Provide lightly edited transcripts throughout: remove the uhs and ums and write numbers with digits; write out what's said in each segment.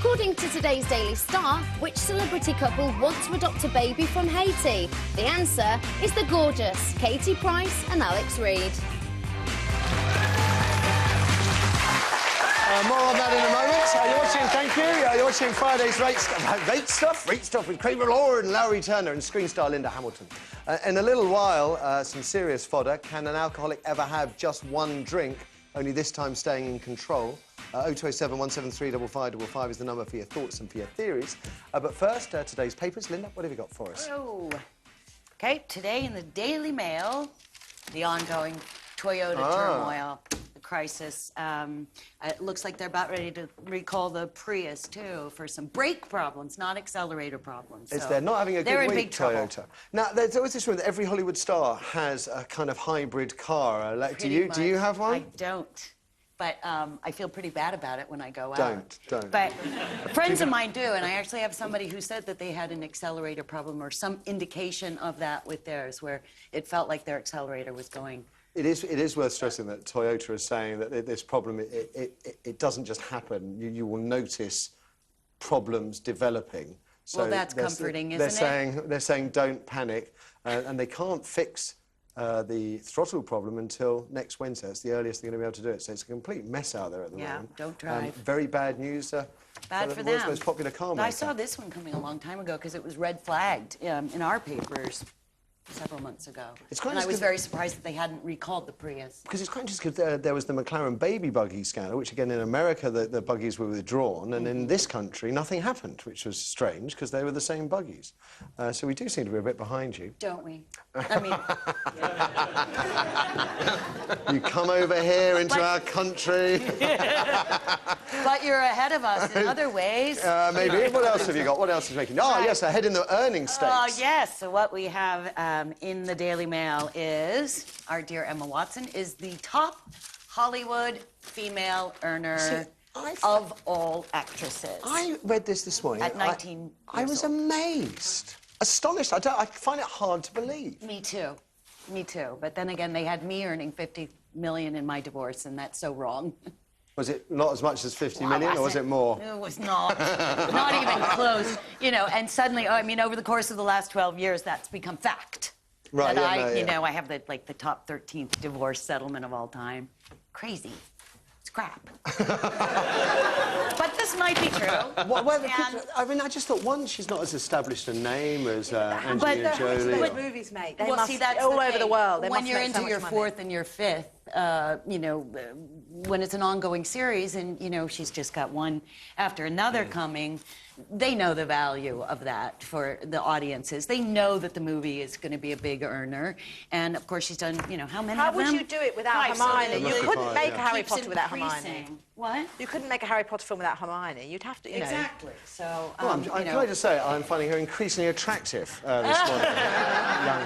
According to today's Daily Star, which celebrity couple want to adopt a baby from Haiti? The answer is the gorgeous Katie Price and Alex Reid. More on that in a moment. You're watching, thank you. You're watching Friday's Rate Stuff with Craig Lord and Lowry Turner and screen star Linda Hamilton. In a little while, some serious fodder. Can an alcoholic ever have just one drink, only this time staying in control? 0207 173 5555 is the number for your thoughts and for your theories. But first, today's papers. Linda, what have you got for us? Oh. Okay, today in the Daily Mail, the ongoing Toyota turmoil, the crisis. It looks like they're about ready to recall the Prius, too, for some brake problems, not accelerator problems. So they're not having a good week, Toyota. Trouble. Now, there's always this rumor that every Hollywood star has a kind of hybrid car. Do you have one? I don't. But I feel pretty bad about it when I go out. Don't. But friends of mine do, and I actually have somebody who said that they had an accelerator problem or some indication of that with theirs, where it felt like their accelerator was going. It is worth stressing that Toyota is saying that this problem, it doesn't just happen. You will notice problems developing. So well, that's comforting, isn't it? They're saying don't panic, and they can't fix the throttle problem until next Wednesday. That's the earliest they're going to be able to do it. So it's a complete mess out there at the moment. Yeah, don't drive. Very bad news. Bad for the them. world's most popular car maker. I saw this one coming a long time ago because it was red flagged in our papers several months ago. And I was very surprised that they hadn't recalled the Prius. Because it's quite interesting because there was the McLaren baby buggy scandal, which again in America the buggies were withdrawn, and in this country nothing happened, which was strange because they were the same buggies. So we do seem to be a bit behind you. Don't we? I mean... You come over here into our country. But you're ahead of us in other ways. Maybe. What else have you got? What else is making... Oh, yes, ahead in the earnings stakes. Oh, yes. So what we have in the Daily Mail is our dear Emma Watson is the top Hollywood female earner of all actresses. I read this morning. At 19 I was amazed. Astonished. I find it hard to believe. Me too. Me too. But then again, they had me earning $50 million in my divorce, and that's so wrong. Was it not as much as 50 million, or was it more? It was not. Not even close. You know, and suddenly, I mean, over the course of the last 12 years, that's become fact. Right, that you know, I have the top 13th divorce settlement of all time. Crazy. It's crap. But this might be true. I mean, I just thought, one, she's not as established a name as Angelina Jolie. But movies, mate. They well, see, that's all over the world. When you're into your fourth and your fifth, you know, when it's an ongoing series and, you know, she's just got one after another coming, they know the value of that for the audiences. They know that the movie is going to be a big earner. And, of course, she's done, you know, how many of them? How would you do it without Hermione? You couldn't make a Harry Potter without Hermione. What? You couldn't make a Harry Potter film without Hermione. You'd have to, you know. Exactly. So, well, can I just say, I'm finding her increasingly attractive this morning.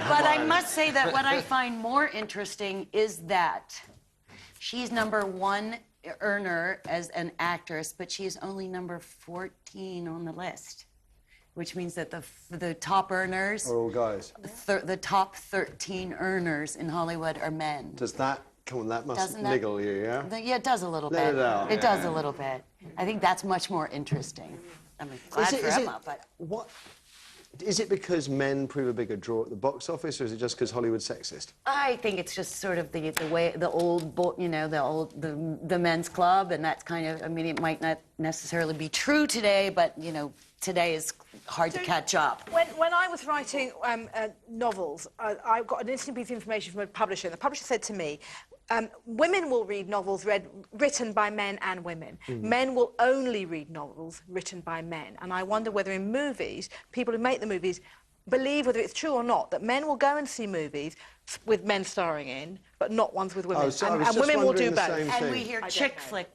But I must say that what I find more interesting is that she's #1 earner as an actress, but she is only number 14 on the list, which means that the top earners are all guys. The top 13 earners in Hollywood are men. Does that... Come on, that must niggle you, yeah? Yeah, it does a little bit. It does a little bit. I think that's much more interesting. I'm glad for Emma, but... What... Is it because men prove a bigger draw at the box office, or is it just because Hollywood's sexist? I think it's just sort of the way the men's club, and that's kind of. I mean, it might not necessarily be true today, but you know, today is hard to catch up. When I was writing novels, I got an interesting piece of information from a publisher. And the publisher said to me, women will read novels written by men and women. Men will only read novels written by men. And I wonder whether in movies, people who make the movies believe, whether it's true or not, that men will go and see movies with men starring in, but not ones with women. And women will do both. And we hear chick flick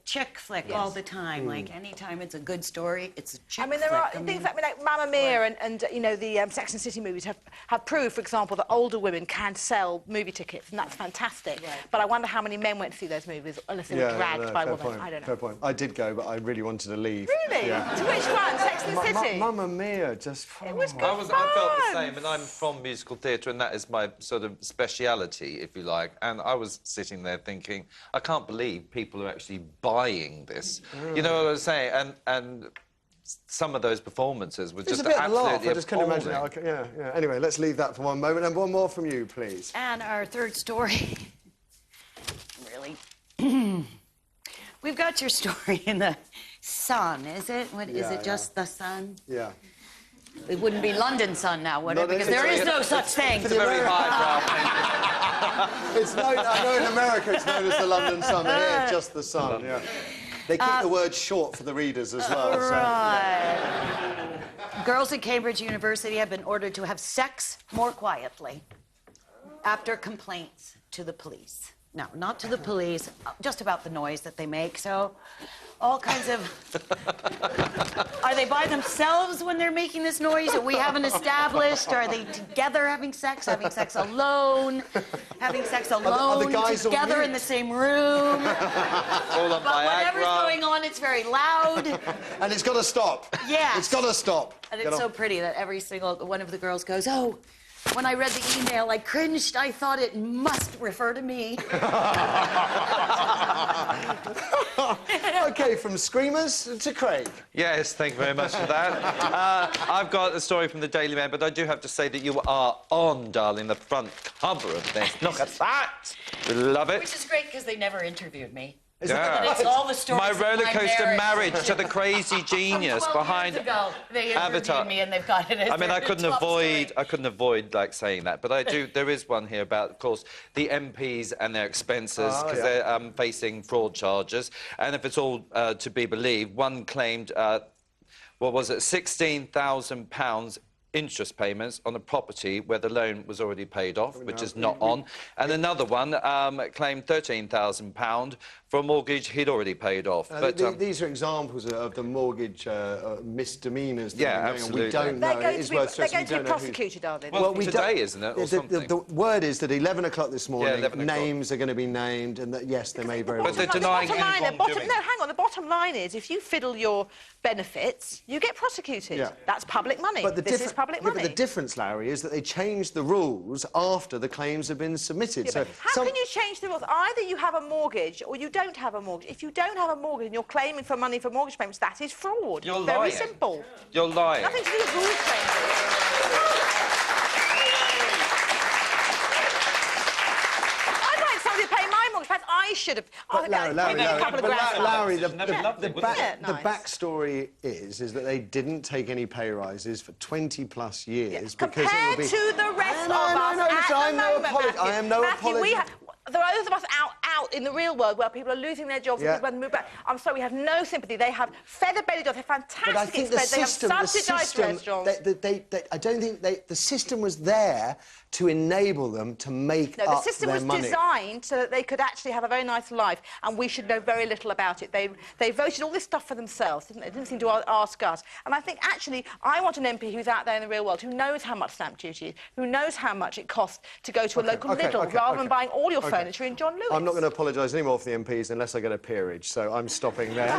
all the time. Like, anytime it's a good story, it's a chick flick. I mean, there are things like Mamma Mia and you know, the Sex and the City movies have proved, for example, that older women can sell movie tickets, and that's fantastic. Right. But I wonder how many men went to see those movies unless they were dragged by women. I don't know. Fair point. I did go, but I really wanted to leave. Really? Yeah. To which one? Sex and the City? Mamma Mia, just... It was good I felt the same, and I'm from musical theatre, and that is my sort of speciality, if you like. And I was sitting there thinking, I can't believe people are actually buying this. You know what I was saying? And some of those performances were It's just a bit of a laugh. absolutely I just couldn't imagine it. appalling. Yeah. Anyway, let's leave that for one moment. And one more from you, please. And our third story, really, we've got your story in the Sun, is it? What, is it just the Sun? Yeah. It wouldn't be London Sun now, would it? Not Because any- there is no such thing. It's a very highbrow. It's known, I know in America it's known as the London Sun, but here it's just the Sun, yeah. They keep the word short for the readers as well. Right. Girls at Cambridge University have been ordered to have sex more quietly after complaints to the police. No, not to the police, just about the noise that they make. So, all kinds of... Are they by themselves when they're making this noise that we haven't established? Are they together having sex alone, having sex alone, the guys all together mute? in the same room? All on But whatever's Viagra. going on, it's very loud. And it's got to stop. Yes. It's got to stop. And it's so pretty that every single one of the girls goes, "Oh, when I read the email, I cringed. I thought it must refer to me." OK, from Screamers to Craig. Yes, thank you very much for that. I've got a story from the Daily Mail, but I do have to say that you are on, darling, the front cover of this. Look at that. Love it. Which is great because they never interviewed me. Yeah. But it's all the stories My of roller coaster marriage. marriage to the crazy genius 12 behind years ago, they interviewed Avatar. me and they've got it as I mean, their top story. I couldn't avoid like saying that, but I do. There is one here about, of course, the MPs and their expenses because they're facing fraud charges, and if it's all to be believed, one claimed, what was it, £16,000 interest payments on a property where the loan was already paid off, which is not on, and another one claimed £13,000 for a mortgage he'd already paid off. But these are examples of the mortgage misdemeanours. That Yeah, are going on. absolutely. We don't know. They're going It is to be, worth they're stressing. going to We be don't know who- prosecuted, are they? Well, we today, don't- isn't it, or something? The word is that 11 o'clock this morning, 11 o'clock. names are going to be named, and that, yes, they may very well But they're be. denying the bottom line, any wrongdoing. no, hang on. The bottom line is, if you fiddle your benefits, you get prosecuted. Yeah. That's public money. But This is public money. But the difference, Larry, is that they changed the rules after the claims have been submitted. Yeah, so but how can you change the rules? Either you have a mortgage or you don't have a mortgage. If you don't have a mortgage and you're claiming for money for mortgage payments, that is fraud. You're Very lying. simple. You're lying. Nothing to do with rules changes. I'd like somebody to pay my mortgage. Perhaps I should have. But Larry, maybe a couple of grand. Larry, the Nice. backstory is that they didn't take any pay rises for 20+ years because Compared it will be... to the rest No, of no, us no, at listen, the I am no moment, apologist. Matthew. I am no Matthew, apologist. there are those of us out in the real world where people are losing their jobs Yeah. and people have moved back. I'm sorry, we have no sympathy. They have feather belly jobs. They have fantastic But I think the expenses. system, They have subsidised restaurants. I don't think the system was there to enable them to make No, the up system their was money. designed so that they could actually have a very nice life, and we should know very little about it. They voted all this stuff for themselves, didn't they? They didn't seem to ask us. And I think, actually, I want an MP who's out there in the real world, who knows how much stamp duty is, who knows how much it costs to go to a local Lidl, rather than buying all your furniture in John Lewis. I'm not going to apologise anymore for the MPs unless I get a peerage, so I'm stopping there.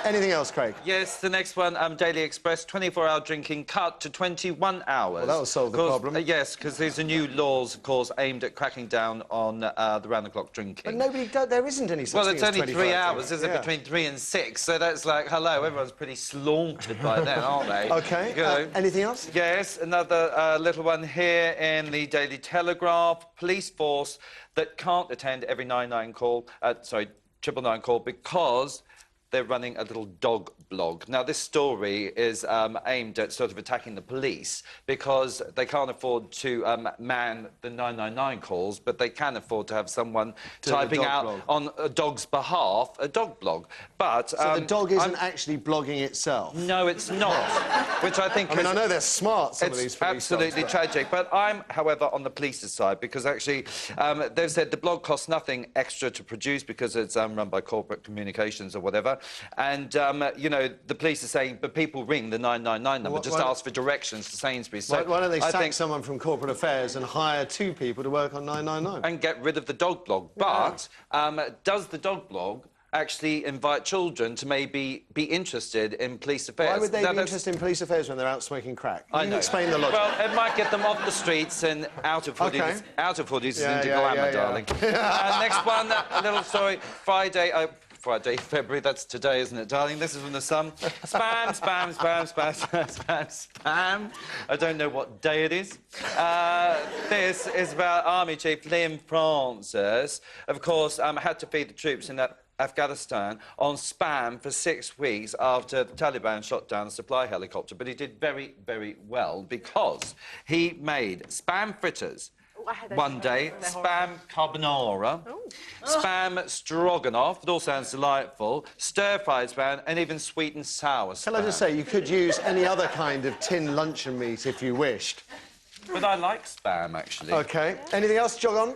Anything else, Craig? Yes, the next one, Daily Express, 24-hour drinking cut to 21 hours. Well, that'll solve the problem. Yes, because there's a new laws, of course, aimed at cracking down on the round-the-clock drinking. But nobody does, there isn't any such Well, thing it's as only 25 3 hours, isn't it? Yeah. Between 3 and 6, so that's like, hello, everyone's pretty slaughtered by then, aren't they? OK, You know. anything else? Yes, another little one here in the Daily Telegraph. Police force that can't attend every 999 call, 999 call because they're running a little dog blog. Now, this story is aimed at sort of attacking the police because they can't afford to man the 999 calls, but they can afford to have someone typing dog out blog. on a dog's behalf a dog blog. But So the dog isn't actually blogging itself? no, it's not. Which I think I mean, I know they're smart, some of these it's police absolutely dogs, but- tragic. But I'm, however, on the police's side because actually they've said the blog costs nothing extra to produce because it's run by corporate communications or whatever. And, you know, the police are saying, but people ring the 999 number, just ask for directions to Sainsbury's. So Why don't they I sack think, someone from corporate affairs and hire 2 people to work on 999? and get rid of the dog blog. But does the dog blog actually invite children to maybe be interested in police affairs? Why would they Now, be that's- interested in police affairs when they're out smoking crack? I You know. explain the logic. Well, it might get them off the streets and out of hoodies. OK. Out of hoodies Yeah, into yeah, glamour, yeah, yeah. darling. Next one, a little story. Friday, February. That's today, isn't it, darling? This is from the Sun. Spam, spam, spam, spam, spam, spam, spam. I don't know what day it is. This is about Army Chief Liam Francis. Of course, had to feed the troops in Afghanistan on spam for 6 weeks after the Taliban shot down a supply helicopter. But he did very, very well because he made spam fritters one day, spam carbonara, spam stroganoff, it all sounds delightful, stir-fried spam, and even sweet and sour spam. Can I just say, you could use any other kind of tin luncheon meat if you wished. But I like spam, actually. OK. Anything else to jog on?